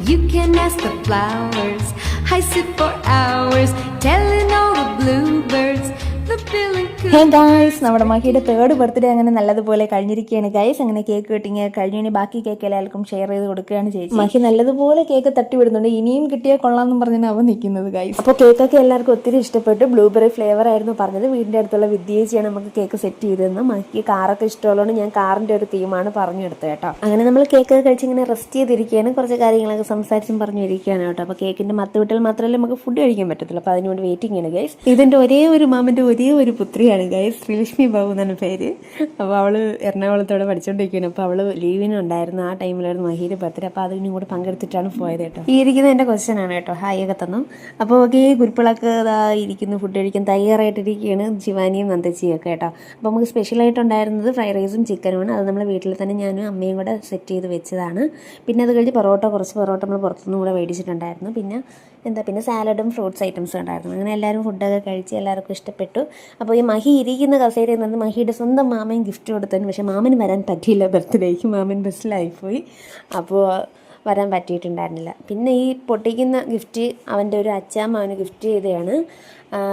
You can ask the flowers. I sit for hours telling all the bluebirds the billing. Hey guys, നമ്മുടെ മഹിയുടെ 3rd birthday അങ്ങനെ നല്ലതുപോലെ കഴിഞ്ഞിരിക്കുകയാണ് guys. അങ്ങനെ cake cutting കഴിഞ്ഞു. ബാക്കി cake എല്ലാവർക്കും ഷെയർ ചെയ്ത് കൊടുക്കുകയാണ് ചേച്ചി. മഹി നല്ലതുപോലെ കേക്ക് തട്ടി വിടുന്നുണ്ട്. ഇനിയും കിട്ടിയാൽ കൊള്ളാമെന്നും പറഞ്ഞാണ് അവൻ നിൽക്കുന്നത് ഗൈസ്. അപ്പോൾ കേക്കൊക്കെ എല്ലാവർക്കും ഒത്തിരി ഇഷ്ടപ്പെട്ടു. ബ്ലൂബെറി ഫ്ലേവർ ആയിരുന്നു പറഞ്ഞത്. വീടിൻ്റെ അടുത്തുള്ള വിദ്യേച്ചിയാണ് നമുക്ക് കേക്ക് സെറ്റ് ചെയ്തതെന്ന്. മഹിക്ക് കാറൊക്കെ ഇഷ്ടമുള്ളതുകൊണ്ട് ഞാൻ കാറിൻ്റെ ഒരു തീമാണ് പറഞ്ഞെടുത്തത് കേട്ടോ. അങ്ങനെ നമ്മൾ കേക്ക് കഴിച്ച് ഇങ്ങനെ റെസ്റ്റ് ചെയ്തിരിക്കുകയാണ്. കുറച്ച് കാര്യങ്ങളൊക്കെ സംസാരിച്ചും പറഞ്ഞിരിക്കുകയാണ് കേട്ടോ. അപ്പോൾ കേക്കിൻ്റെ മത്ത് വിട്ടാൽ മാത്രമല്ലേ നമുക്ക് ഫുഡ് കഴിക്കാൻ പറ്റത്തുള്ളൂ. അപ്പോൾ അതിനുവേണ്ടി വെയിറ്റിംഗ് ആണ് ഗൈസ്. ഇതിൻ്റെ ഒരേ ഒരു മാമൻ്റെ ഒരേ ഒരു പുത്രിയാണ് ഗൈസ്. ശ്രീലക്ഷ്മി ബാബു എന്നാണ് പേര്. അപ്പോൾ അവൾ എറണാകുളത്തോടെ പഠിച്ചുകൊണ്ടിരിക്കുകയാണ്. അപ്പോൾ അവൾ ലീവിനുണ്ടായിരുന്നു. ആ ടൈമിലായിരുന്നു മഹിയുടെ ബർത്ത്ഡേ. അപ്പോൾ അതിനും കൂടെ പങ്കെടുത്തിട്ടാണ് പോയത് കേട്ടോ. ഈ ഇരിക്കുന്നത് എൻ്റെ ക്വസ്റ്റ്യനാണ് കേട്ടോ. ഹായ് ഒക്കെ തന്നു. അപ്പോൾ ഓക്കെ, കുരുപ്പിളൊക്കെ ഇതാ ഇരിക്കുന്നു. ഫുഡ് കഴിക്കാൻ തയ്യാറായിട്ടിരിക്കുകയാണ് ശിവാനിയും നന്ദച്ചിയും ഒക്കെ കേട്ടോ. അപ്പോൾ നമുക്ക് സ്പെഷ്യലായിട്ടുണ്ടായിരുന്നത് ഫ്രൈഡ് റൈസും ചിക്കനുമാണ്. അത് നമ്മൾ വീട്ടിൽ തന്നെ ഞാനും അമ്മയും കൂടെ സെറ്റ് ചെയ്ത് വെച്ചതാണ്. പിന്നെ അത് കഴിഞ്ഞ് കുറച്ച് പൊറോട്ട നമ്മൾ പുറത്തുനിന്നും കൂടെ മേടിച്ചിട്ടുണ്ടായിരുന്നു. പിന്നെ സാലഡും ഫ്രൂട്ട്സ് ഐറ്റംസും ഉണ്ടായിരുന്നു. അങ്ങനെ എല്ലാവരും ഫുഡൊക്കെ കഴിച്ച് എല്ലാവർക്കും ഇഷ്ടപ്പെട്ടു. അപ്പോൾ ഈ മഹി ഇരിക്കുന്ന കസേരയിൽ നിന്ന് മഹിയുടെ സ്വന്തം മാമൻ ഗിഫ്റ്റ് കൊടുത്തതിന്, പക്ഷേ മാമന് വരാൻ പറ്റിയില്ല ബർത്ത്ഡേക്ക്. മാമൻ ബസ്സിലായിപ്പോയി. അപ്പോൾ വരാൻ പറ്റിയിട്ടുണ്ടായിരുന്നില്ല. പിന്നെ ഈ പൊട്ടിക്കുന്ന ഗിഫ്റ്റ് അവൻ്റെ ഒരു അച്ചാമ്മ അവന് ഗിഫ്റ്റ് ചെയ്തതാണ്.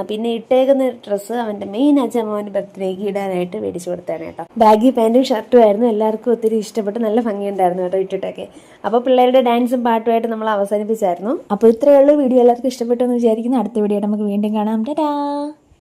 പിന്നെ ഇട്ടേക്കുന്ന ഡ്രസ്സ് അവൻ്റെ മെയിൻ അച്ചാമ്മ അവൻ്റെ ബർത്ത്ഡേക്ക് ഇടാനായിട്ട് മേടിച്ചു കൊടുത്തതാണ് കേട്ടോ. ബാഗി പാൻറ്റും ഷർട്ടും ആയിരുന്നു. എല്ലാവർക്കും ഒത്തിരി ഇഷ്ടപ്പെട്ട് നല്ല ഭംഗിയുണ്ടായിരുന്നു കേട്ടോ ഇട്ടിട്ടൊക്കെ. അപ്പോൾ പിള്ളേരുടെ ഡാൻസും പാട്ടുമായിട്ട് നമ്മൾ അവസാനിപ്പിച്ചായിരുന്നു. അപ്പോൾ ഇത്രയേ ഉള്ളൂ വീഡിയോ. എല്ലാവർക്കും ഇഷ്ടപ്പെട്ടു എന്ന് വിചാരിക്കുന്നു. അടുത്ത വീഡിയോ നമുക്ക് വീണ്ടും കാണാം. ടാറ്റാ.